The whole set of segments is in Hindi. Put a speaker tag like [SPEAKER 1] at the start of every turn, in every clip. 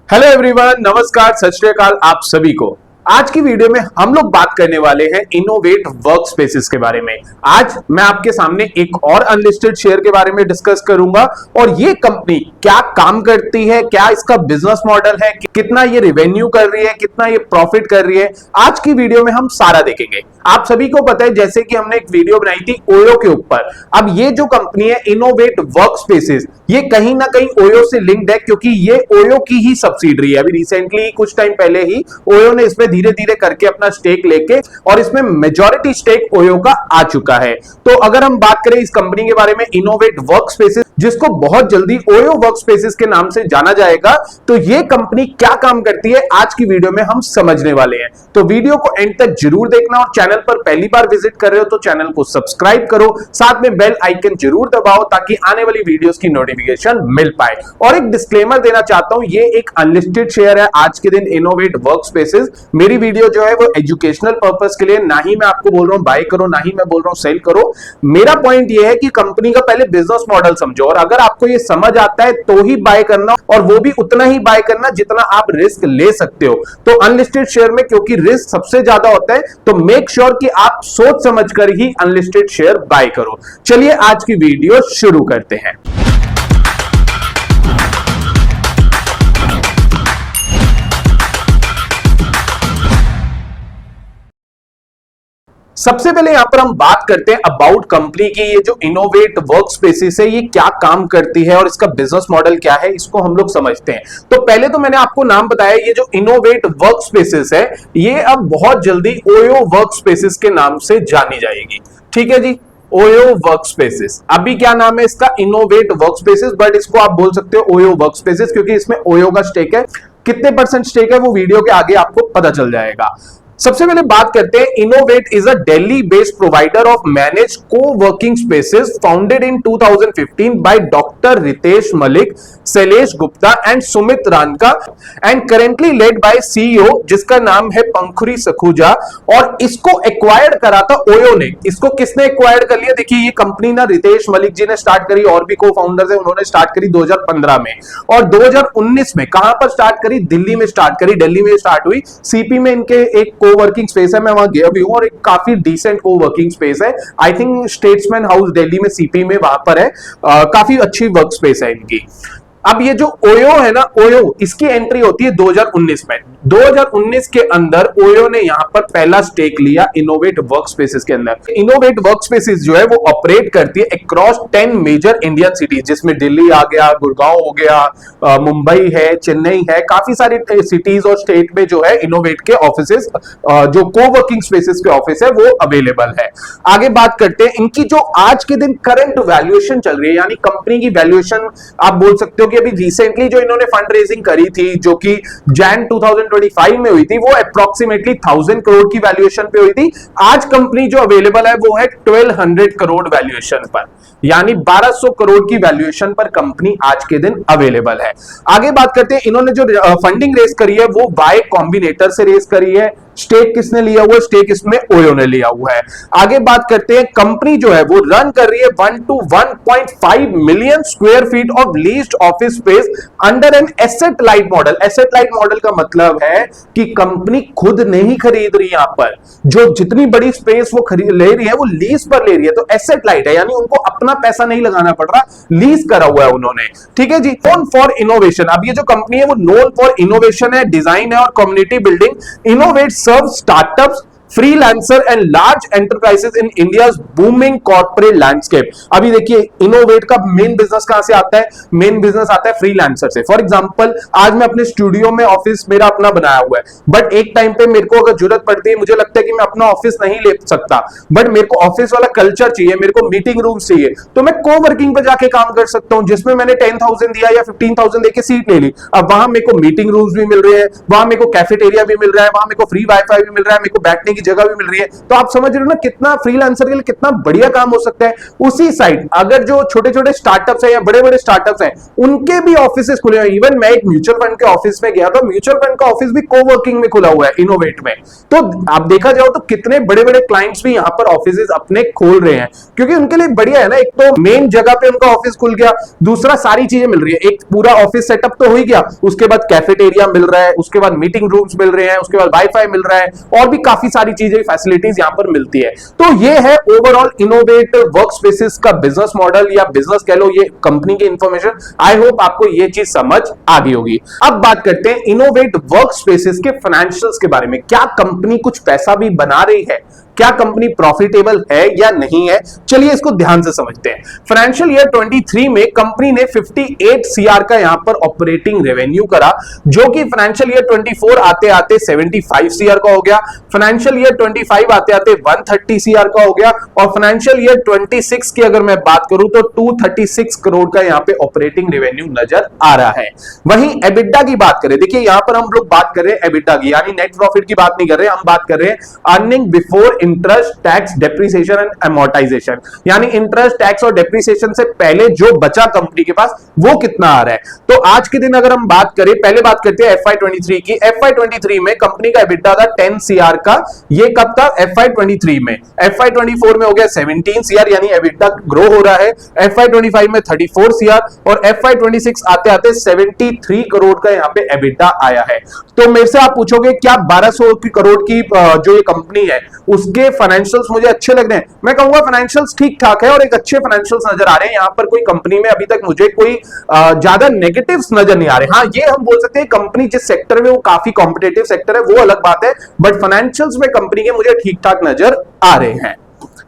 [SPEAKER 1] हेलो एवरीवन, नमस्कार, सत श्री अकाल आप सभी को। आज की वीडियो में हम लोग बात करने वाले हैं इनोवेट वर्कस्पेसेस के बारे में। आज मैं आपके सामने एक और अनलिस्टेड शेयर के बारे में डिस्कस करूंगा और ये कंपनी क्या काम करती है, क्या इसका बिजनेस मॉडल है, कितना ये रेवेन्यू कर रही है, कितना ये प्रॉफिट कर रही है, आज की वीडियो में हम सारा देखेंगे। आप सभी को पता है जैसे कि हमने एक वीडियो बनाई थी ओयो के ऊपर। अब ये जो कंपनी है इनोवेट वर्कस्पेसेस, ये कहीं ना कहीं ओयो से लिंक्ड है क्योंकि ये ओयो की ही सब्सिडरी है। अभी रिसेंटली कुछ टाइम पहले ही ओयो ने इसमें धीरे धीरे करके अपना स्टेक लेके और इसमें मेजॉरिटी स्टेक ओयो का आ चुका है। तो अगर हम बात करें इस कंपनी के बारे में इनोवेट वर्कस्पेसेस, जिसको बहुत जल्दी ओयो वर्कस्पेसेस के नाम से जाना जाएगा, तो ये कंपनी क्या काम करती है आज की वीडियो में हम समझने वाले हैं। तो वीडियो को एंड तक जरूर देखना और चैनल पर पहली बार विजिट कर रहे हो तो चैनल को सब्सक्राइब करो, साथ में बेल आइकन जरूर दबाओ ताकि आने वाली वीडियोस की नोटिफिकेशन मिल पाए। और एक डिस्क्लेमर देना चाहता हूं, ये एक अनलिस्टेड शेयर है आज के दिन इनोवेट वर्कस्पेसेस। मेरी वीडियो जो है वो एजुकेशनल पर्पस के लिए, ना ही मैं आपको बोल रहा हूं बाय करो, ना ही मैं बोल रहा हूं सेल करो। मेरा पॉइंट ये है कि कंपनी का पहले बिजनेस मॉडल समझो और अगर आपको ये समझ आता है तो ही बाय करना, और वो भी उतना ही बाय करना जितना आप रिस्क ले सकते हो। तो अनलिस्टेड शेयर में क्योंकि रिस्क सबसे ज्यादा होता है, तो मेक श्योर कि आप सोच समझकर ही अनलिस्टेड शेयर बाय करो। चलिए आज की वीडियो शुरू करते हैं। सबसे पहले यहां पर हम बात करते हैं अबाउट कंपनी की। ये जो इनोवेट वर्कस्पेसेस है ये क्या काम करती है और इसका बिजनेस मॉडल क्या है, इसको हम लोग समझते हैं। तो पहले तो मैंने आपको नाम बताया, ये जो इनोवेट वर्कस्पेसेस है ये अब बहुत जल्दी ओयो वर्कस्पेसेस के नाम से जानी जाएगी। ठीक है जी, ओयो वर्कस्पेसेस। अभी क्या नाम है इसका, इनोवेट वर्कस्पेसेस, बट इसको आप बोल सकते हो ओयो वर्कस्पेसेस क्योंकि इसमें ओयो का स्टेक है। कितने परसेंट स्टेक है वो वीडियो के आगे आपको पता चल जाएगा। सबसे पहले बात करते हैं, innovate is a Delhi based provider of manage co-working spaces founded in 2015 by doctor Ritesh Malik, Shailesh Gupta and Sumit Ranka and currently led by CEO जिसका नाम है पंखुरी सखुजा। और इसको एक्वायर्ड करा था ओयो ने। इसको किसने एक्वायर्ड कर लिया? देखिए ये कंपनी ना रितेश मलिक जी ने स्टार्ट करी, और भी को फाउंडर्स है, उन्होंने स्टार्ट करी 2015 में और 2019 में कहां पर स्टार्ट करी? दिल्ली में स्टार्ट करी। दिल्ली में स्टार्ट हुई, सीपी में इनके एक को-वर्किंग स्पेस है, मैं वहां गया भी हूं और एक काफी डिसेंट को-वर्किंग स्पेस है। I think statesman house Delhi में सीपी में वहां पर है। काफी अच्छी वर्क स्पेस है इनकी। अब ये जो ओयो है ना, ओयो इसकी एंट्री होती है 2019 में। 2019 के अंदर ओयो ने यहां पर पहला स्टेक लिया इनोवेट वर्कस्पेसेस के अंदर। इनोवेट वर्कस्पेसेस जो है वो ऑपरेट करती है अक्रॉस 10 मेजर इंडियन सिटीज, जिसमें दिल्ली आ गया, गुड़गांव हो गया, मुंबई है, चेन्नई है, काफी सारी सिटीज और स्टेट में जो है इनोवेट के ऑफिसेस, जो को-वर्किंग स्पेसेस के ऑफिस है वो अवेलेबल है। आगे बात करते हैं इनकी जो आज के दिन करंट वैल्यूएशन चल रही है, यानी कंपनी की वैल्यूएशन आप बोल सकते हो कि अभी रिसेंटली जो इन्होंने फंड रेजिंग करी थी जो कि जैन 2025 में हुई थी, वो अप्रोक्सीमेटली 1000 करोड़ की वैल्यूएशन पे हुई थी। आज कंपनी जो अवेलेबल है वो है 1200 करोड़ वैल्यूएशन पर, यानी 1200 करोड़ की वैल्यूएशन पर कंपनी आज के दिन अवेलेबल है। आगे बात करते हैं, इन्होंने जो फंडिंग रेज करी है वो वाई कॉम्बिनेटर से रेज करी है। स्टेक किसने लिया हुआ है? स्टेक इसमें ओयो ने लिया हुआ है। आगे बात करते हैं, कंपनी जो है वो रन कर रही है 1 to 1.5 million square feet of leased office space under an asset light model. Asset light model का मतलब है कि कंपनी खुद नहीं खरीद रही, यहां पर जो जितनी बड़ी स्पेस वो खरीद ले रही है वो लीज पर ले रही है, तो एसेट लाइट है, यानी उनको अपना पैसा नहीं लगाना पड़ रहा, लीज करा हुआ है उन्होंने। ठीक है जी। नोन फॉर इनोवेशन, अब ये जो कंपनी है वो नोन फॉर इनोवेशन है, डिजाइन है और community building. Innovate serve startups, freelancer and large enterprises in India's booming corporate landscape. अभी देखिए इनोवेट का मेन बिजनेस कहां से आता है? मेन बिजनेस आता है फ्रीलांसर से। फॉर एग्जांपल आज मैं अपने स्टूडियो में ऑफिस मेरा अपना बनाया हुआ है, बट एक टाइम पे मेरे को अगर जरूरत पड़ती है, मुझे लगता है कि मैं अपना ऑफिस नहीं ले सकता, बट मेरे को ऑफिस वाला कल्चर चाहिए, मेरे को मीटिंग रूम चाहिए, तो मैं को-वर्किंग पे जाके काम कर सकता हूं, जिसमें मैंने 10,000 दिया या 15,000 देके सीट ले ली। अब वहां मेरे को मीटिंग रूम्स भी मिल रहे हैं, वहां मेरे को कैफेटेरिया भी मिल रहा है, वहां मेरे को फ्री वाईफाई भी मिल रहा है, मेरे को बैठने की जगह भी मिल रही है। तो आप समझ रहे हो ना कितना फ्रीलांसर के लिए कितना बढ़िया काम हो सकता है। उसी साइड अगर जो छोटे छोटे स्टार्टअप्स हैं या बड़े बड़े स्टार्टअप्स हैं उनके भी ऑफिसेस खुले हैं। इवन मैं एक म्यूचुअल फंड के ऑफिस में गया था, म्यूचुअल फंड का ऑफिस भी कोवर्किंग में खुला हुआ है इनोवेट में। तो आप देखा जाओ तो कितने बड़े बड़े क्लाइंट्स भी यहां पर ऑफिसेस अपने खोल रहे हैं, क्योंकि उनके लिए बढ़िया है ना। एक तो मेन जगह पे उनका ऑफिस खुल गया, दूसरा सारी चीजें मिल रही है। एक पूरा ऑफिस सेटअप तो हो ही गया, उसके बाद कैफेटेरिया मिल रहा है, उसके बाद मीटिंग रूम्स मिल रहे हैं, उसके बाद वाईफाई मिल रहा है और भी काफी सारी चीजें फैसिलिटीज यहां पर मिलती है। तो ये है ओवरऑल इनोवेट वर्क स्पेसेस का बिजनेस मॉडल या बिजनेस कह लो, ये कंपनी की इंफॉर्मेशन। आई होप आपको ये चीज समझ आ गई होगी। अब बात करते हैं इनोवेट वर्क स्पेसेस के फाइनेंशियल्स के बारे में। क्या कंपनी कुछ पैसा भी बना रही है, क्या कंपनी प्रॉफिटेबल है या नहीं है, चलिए इसको ध्यान से समझते हैं। फाइनेंशियल ईयर 23 में कंपनी ने 58 सीआर का यहां पर ऑपरेटिंग रेवेन्यू करा, जो कि फाइनेंशियल ईयर 24 आते आते 75 सीआर का हो गया, फाइनेंशियल ईयर 25 आते आते 130 सीआर का हो गया, और फाइनेंशियल ईयर 26 की अगर मैं बात करूं तो 236 करोड़ का यहां पे ऑपरेटिंग रेवेन्यू नजर आ रहा है। वहीं एबिटा की बात करें, देखिए यहां पर हम लोग बात कर रहे हैं एबिटा की, यानी नेट प्रॉफिट की बात नहीं कर रहे हैं, हम बात कर रहे हैं earning before interest tax depreciation and amortisation, यानी इंटरेस्ट टैक्स और डेप्रिसिएशन से पहले जो बचा कंपनी के पास वो कितना आ रहा है। तो आज के दिन अगर हम बात करें, पहले बात करते हैं FY23 की। FY23 में कंपनी का एबिटा था 10 सीआर का, ये कब था? FY23 में। FY24 में हो गया 17 सीआर, यानी एबिटा ग्रो हो रहा है। FY25 में 34 सीआर और FY26 आते आते 73 करोड़ का यहां पे एबिटा आया है। तो मेरे से आप पूछोगे क्या 1200 करोड़ की जो ये कंपनी है उसके फाइनेंशियल्स मुझे अच्छे लग रहे हैं? मैं कहूंगा फाइनेंशियल्स ठीक ठाक है और एक अच्छे फाइनेंशियल्स नजर आ रहे हैं। यहां पर कोई कंपनी में अभी तक मुझे कोई ज्यादा नेगेटिव्स नजर नहीं आ रहे। हाँ, ये हम बोल सकते हैं कंपनी जिस सेक्टर में वो काफी कॉम्पिटिटिव सेक्टर है वो अलग बात है, बट फाइनेंशियल्स में कंपनी के मुझे ठीक ठाक नजर आ रहे हैं।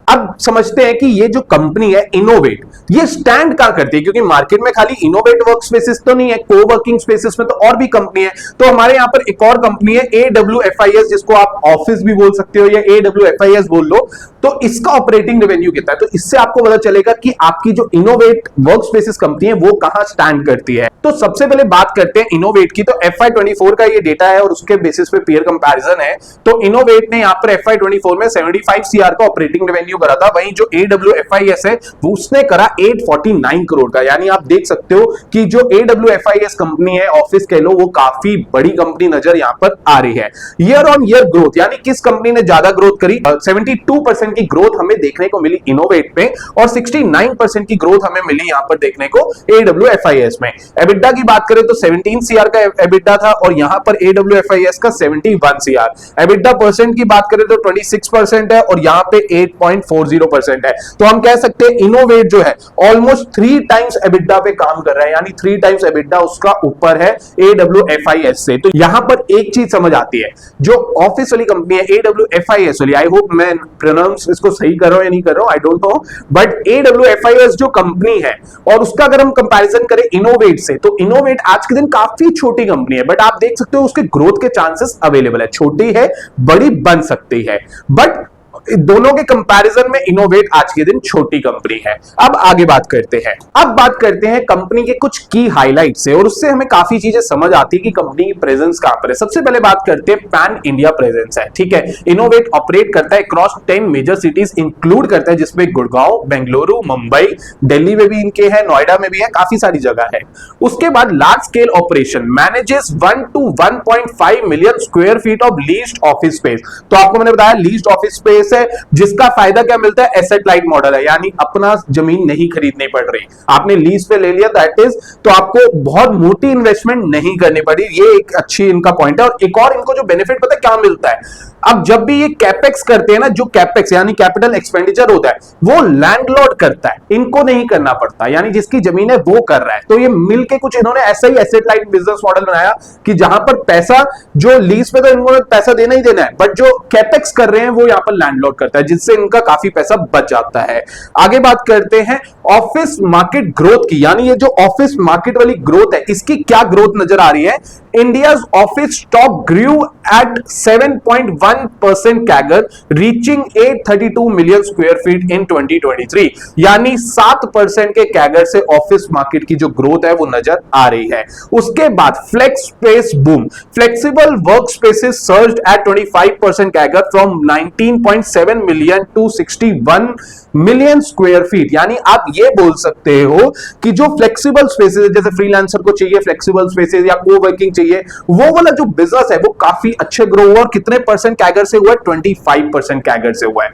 [SPEAKER 1] अब समझते हैं कि ये जो कंपनी है इनोवेट, ये स्टैंड कहां करती है, क्योंकि मार्केट में खाली इनोवेट वर्क स्पेसेस तो नहीं है, कोवर्किंग स्पेसेस में तो और भी कंपनी है। तो हमारे यहां पर एक और कंपनी है AWFIS, जिसको आप ऑफिस भी बोल सकते हो या AWFIS बोल लो। तो इसका ऑपरेटिंग रेवेन्यू कितना है, तो इससे आपको पता चलेगा कि आपकी जो इनोवेट वर्क स्पेसेस कंपनी है वो कहां स्टैंड करती है। तो सबसे पहले बात करते हैं इनोवेट की। तो FY24 का ये डेटा है और उसके बेसिस पे पीयर कंपैरिजन है। तो इनोवेट ने यहां पर FY24 में 75 सीआर का ऑपरेटिंग रेवेन्यू करा था, वहीं जो AWFIS है वो उसने करा 849 करोड़ का। यानी आप देख सकते हो कि जो AWFIS कंपनी है, ऑफिस कह लो, वो काफी बड़ी कंपनी नजर यहां पर आ रही है। ईयर ऑन ईयर ग्रोथ, यानी किस कंपनी ने ज्यादा ग्रोथ करी, 72% की ग्रोथ हमें देखने को मिली इनोवेट में और 69% की ग्रोथ हमें मिली यहां पर देखने को AWFIS में। एबिटा की बात करें तो 17 सीआर का एबिटा था और यहां पर AWFIS का 71 सीआर। एबिटा परसेंट की बात करें तो 26% है और यहां पे 8.40% है। तो हम कह सकते हैं इनोवेट जो है ऑलमोस्ट 3 टाइम्स एबिटा पे काम कर रहा है, यानी 3 टाइम्स एबिटा उसका ऊपर है AWFIS से। तो यहां पर एक चीज समझ आती है, जो ऑफिस वाली कंपनी है AWFIS वाली, आई होप मैं प्रोनाउंस इसको सही कर रहा हूं या नहीं कर रहा हूं, I don't know, but AWFIS जो कंपनी है और उसका अगर हम कंपैरिजन करें इनोवेट से, तो इनोवेट आज के दिन काफी छोटी कंपनी है, बट आप देख सकते हो उसके ग्रोथ के चांसेस अवेलेबल है। छोटी है, बड़ी बन सकती है, बट दोनों के कंपैरिजन में इनोवेट आज के दिन छोटी कंपनी है। अब आगे बात करते हैं, अब बात करते हैं कंपनी के कुछ की हाइलाइट्स से, और उससे हमें काफी चीजें समझ आती है कि कंपनी की प्रेजेंस कहां पर है। सबसे पहले बात करते हैं पैन इंडिया प्रेजेंस है, ठीक है। इनोवेट ऑपरेट करता है क्रॉस 10 मेजर सिटीज, इंक्लूड करता है जिसमें गुड़गांव, बेंगलुरु, मुंबई, दिल्ली में भी इनके है, नोएडा में भी है, काफी सारी जगह है। उसके बाद large scale operation, manages 1 to 1.5 million square feet of leased office space. तो आपको मैंने बताया लीज्ड ऑफिस स्पेस है, जिसका फायदा क्या मिलता है, एसेट लाइट मॉडल है, यानी अपना जमीन नहीं खरीदनी पड़ रही, आपने लीज पे ले लिया, दैट इज, तो आपको बहुत मोटी इन्वेस्टमेंट नहीं करनी पड़ी। ये एक अच्छी इनका पॉइंट है। और एक और इनको जो बेनिफिट पता है क्या मिलता है, अब जब भी ये कैपेक्स करते हैं ना, जो कैपेक्स यानी कैपिटल एक्सपेंडिचर होता है वो लैंडलॉर्ड करता है, इनको नहीं करना पड़ता, यानी जिसकी जमीन है वो कर रहा है। तो ये मिलके कुछ इन्होंने ऐसा ही एसेट लाइट बिजनेस मॉडल बनाया कि जहां पर पैसा जो लीज पे तो इनको पैसा देना ही देना है, बट जो कैपेक्स कर रहे हैं वो यहां पर लैंडलॉर्ड करता है, जिससे इनका काफी पैसा बच जाता है। आगे बात करते हैं ऑफिस मार्केट ग्रोथ की, यानी ये जो ऑफिस मार्केट वाली ग्रोथ है, इसकी क्या ग्रोथ नजर आ रही है। India's office stock grew at 7.1% CAGR, reaching 832 million square feet in 2023. यानी 7% के कैगर से ऑफिस मार्केट की जो ग्रोथ है वो नजर आ रही है। उसके बाद flex space boom, flexible work spaces surged at 25% CAGR from 19.7 million to 61 million square feet. यानी आप ये बोल सकते हो कि जो फ्लेक्सिबल स्पेसेस जैसे फ्रीलांसर को चाहिए फ्लेक्सिबल स्पेसेस या को वर्किंग चाहिए, वो वाला जो बिजनेस है वो काफी अच्छे ग्रो हुआ और कितने परसेंट कैगर से हुआ है? 25% कैगर से हुआ है।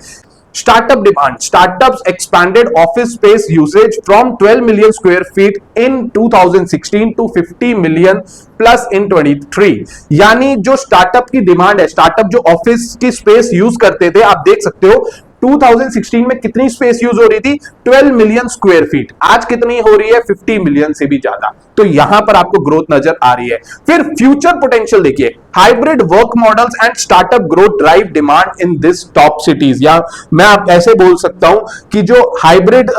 [SPEAKER 1] Startup demand. Startups expanded office space usage from 12 million square feet in 2016 to 50 million plus in 23. यानी जो स्टार्टअप की डिमांड है, स्टार्टअप जो ऑफिस की स्पेस यूज करते थे, आप देख सकते हो 2016 में कितनी स्पेस यूज हो रही थी? 12 मिलियन स्क्वायर फीट। आज कितनी हो रही है? 50 मिलियन से भी ज्यादा। तो यहां पर आपको ग्रोथ नजर आ रही है। फिर फ्यूचर पोटेंशियल देखिए, hybrid work models and startup growth drive demand in this top cities. या मैं आप ऐसे बोल सकता हूं कि जो हाइब्रिड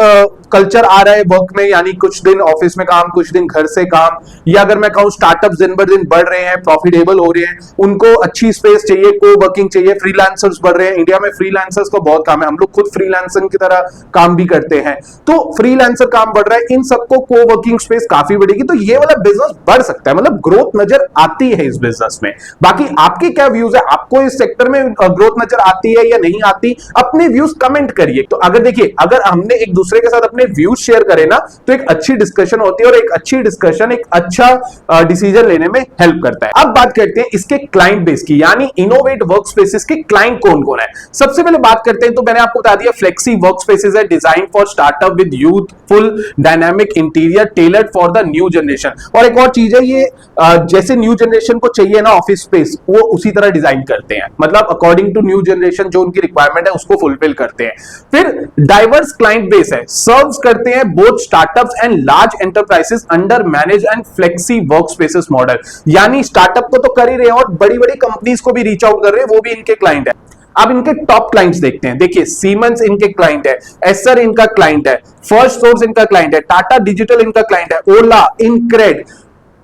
[SPEAKER 1] कल्चर आ रहा है वर्क में, यानी कुछ दिन ऑफिस में काम, कुछ दिन घर से काम, या अगर मैं कहूं स्टार्टअप दिन ब दिन बढ़ रहे हैं, प्रॉफिटेबल हो रहे हैं, उनको अच्छी स्पेस चाहिए, को वर्किंग चाहिए, फ्रीलांसर्स बढ़ रहे हैं। इंडिया में फ्रीलांसर्स को बहुत काम है, हम लोग खुद फ्रीलांसर की तरह काम भी करते हैं, तो फ्रीलांसर काम बढ़ रहा है, इन सबको को वर्किंग स्पेस काफी बढ़ेगी, तो ये वाला बिजनेस बढ़ सकता है। मतलब ग्रोथ नजर आती है इस बिजनेस में। बाकी आपके क्या व्यूज है? आपको इस सेक्टर में ग्रोथ नजर आती है या नहीं आती? अपने व्यूज कमेंट करिए। तो अगर देखिए, अगर हमने एक दूसरे के साथ अपने व्यूज शेयर करे ना, तो एक अच्छी डिस्कशन होती है और एक अच्छी डिस्कशन एक अच्छा डिसीजन लेने में हेल्प करता है। अब बात करते हैं इसके क्लाइंट बेस की, यानी इनोवेट वर्क स्पेसेस के क्लाइंट कौन कौन है। सबसे पहले बात करते हैं, तो मैंने आपको बता दिया फ्लेक्सी वर्क स्पेसेस है, design for startup with youthful dynamic interior tailored for the new generation. और एक और चीज है, ये जैसे न्यू जनरेशन को चाहिए ना ऑफिस स्पेस, वो उसी तरह डिजाइन करते हैं, मतलब अकॉर्डिंग टू न्यू जनरेशन जो उनकी रिक्वायरमेंट है उसको फुलफिल करते हैं। फिर डाइवर्स क्लाइंट बेस है, सर्व्स करते हैं both startups and large enterprises under manage and flexi work spaces model. यानी स्टार्टअप को तो कर ही रहे हैं और बड़ी बड़ी कंपनीज को भी रीच आउट कर रहे हैं, वो भी इनके क्लाइंट है। अब इनके टॉप क्लाइंट्स देखते हैं। देखिए, सीमेंस इनके क्लाइंट है, एसर इनका क्लाइंट है, फर्स्ट सोर्स इनका क्लाइंट है, टाटा डिजिटल इनका क्लाइंट है, Ola, Incred,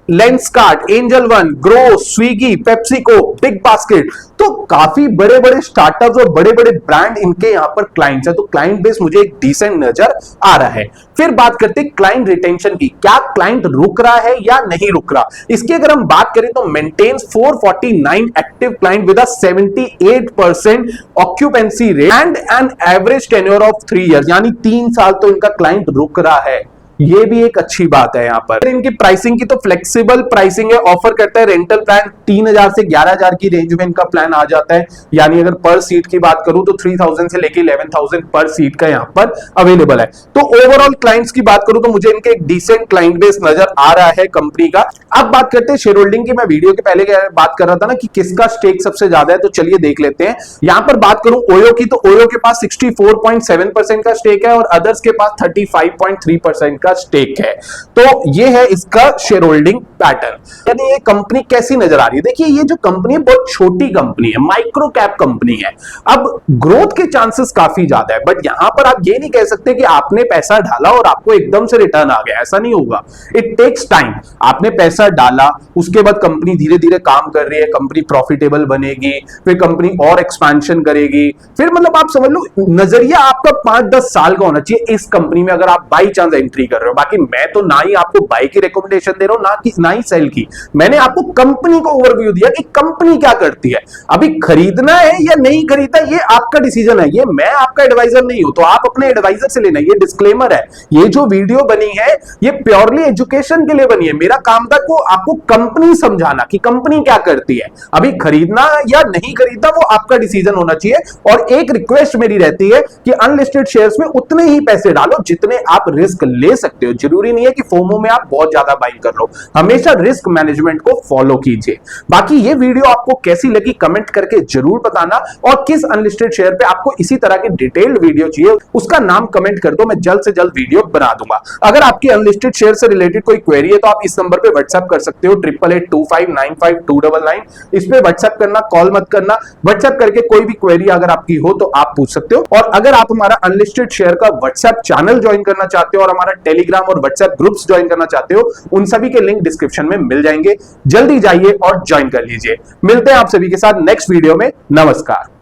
[SPEAKER 1] Lenskart, Angel One, Groww, Swiggy, PepsiCo, Big Basket. तो काफी बड़े बड़े स्टार्टअप्स और बड़े बड़े ब्रांड इनके यहां पर क्लाइंट्स है। तो क्लाइंट बेस मुझे एक डिसेंट नजर आ रहा है। फिर बात करते हैं क्लाइंट रिटेंशन की, क्या क्लाइंट रुक रहा है या नहीं रुक रहा। इसकी अगर हम बात करें तो maintains 449 active client with a 78% occupancy rate and an average tenure of 3 years. यानी 3 साल तो इनका क्लाइंट रुक रहा है, ये भी एक अच्छी बात है। यहां पर इनकी प्राइसिंग की तो फ्लेक्सिबल प्राइसिंग है, ऑफर करता है रेंटल प्लान 3000 से 11000 की रेंज में इनका प्लान आ जाता है। यानी अगर पर सीट की बात करूं तो 3000 से लेके 11000 पर सीट का यहां पर अवेलेबल है। तो ओवरऑल क्लाइंट्स की बात करूं तो मुझे इनके एक डिसेंट क्लाइंट बेस नजर आ रहा है कंपनी का। अब बात करते हैं शेयर होल्डिंग की। मैं वीडियो के पहले बात कर रहा था ना कि किसका स्टेक सबसे ज्यादा है, तो चलिए देख लेते हैं। यहां पर बात करूं ओयो की, तो ओयो के पास 64.7% का स्टेक है और अदर्स के पास 35.3% का स्टेक है। तो ये है इसका शेयर होल्डिंग पैटर्न। यानी ये कंपनी कैसी नजर आ रही है? देखिए, ये जो कंपनी है बहुत छोटी कंपनी है, माइक्रो कैप कंपनी है। अब ग्रोथ के चांसेस काफी ज्यादा है, बट यहां पर आप ये नहीं कह सकते कि आपने पैसा डाला और आपको एकदम से रिटर्न आ गया, ऐसा नहीं होगा। It takes time. आपने पैसा डाला, उसके बाद कंपनी धीरे धीरे काम कर रही है, कंपनी प्रॉफिटेबल बनेगी, फिर कंपनी और एक्सपेंशन करेगी, फिर मतलब आप समझ लो नजरिया आपका 5-10 साल का होना चाहिए इस कंपनी में, अगर आप बाई चांस एंट्री कर रहे हो। बाकी मैं तो ना ही आपको बाई की रिकमेंडेशन दे रहा हूं, ना ही सेल की। मैंने आपको कंपनी को ओवरव्यू दिया कि कंपनी क्या करती है। अभी खरीदना है या नहीं खरीदना, ये आपका डिसीजन है, ये मैं आपका एडवाइजर नहीं हूं, तो आप अपने एडवाइजर से लेना। ये डिस्क्लेमर है, ये जो वीडियो बनी है ये प्योरली एजुकेशन के लिए बनी है। मेरा काम था को आपको कंपनी समझाना कि कंपनी क्या करती है। अभी खरीदना या नहीं खरीदना वो आपका डिसीजन होना चाहिए। और एक रिक्वेस्ट मेरी रहती है कि अनलिस्टेड शेयर्स में उतने ही पैसे डालो जितने आप रिस्क ले सकते हो। जरूरी नहीं है कि फोमो में आप बहुत ज्यादा बाइंग कर लो, हमेशा रिस्क मैनेजमेंट को फॉलो कीजिए। बाकी ये वीडियो आपको कैसी लगी कमेंट करके जरूर बताना, और किस अनलिस्टेड शेयर पे आपको इसी तरह की डिटेल्ड वीडियो चाहिए उसका नाम कमेंट कर दो, मैं जल्द से जल्द वीडियो बना दूंगा। अगर आपकी अनलिस्टेड शेयर से रिलेटेड कोई क्वेरी है तो आप इस नंबर पे व्हाट्सएप कर सकते हो 8882595299। इस पे व्हाट्सएप करना, कॉल मत करना। व्हाट्सएप करके कोई भी क्वेरी अगर आपकी हो तो आप पूछ सकते हो। और अगर आप हमारा अनलिस्टेड शेयर का व्हाट्सएप चैनल ज्वाइन करना चाहते हो और हमारा टेलीग्राम और व्हाट्सएप ग्रुप्स ज्वाइन करना चाहते हो, उन सभी के लिंक डिस्क्रिप्शन में मिल जाएंगे। जल्दी जाइए और ज्वाइन कर लीजिए। मिलते हैं आप सभी के साथ नेक्स्ट वीडियो में। नमस्कार।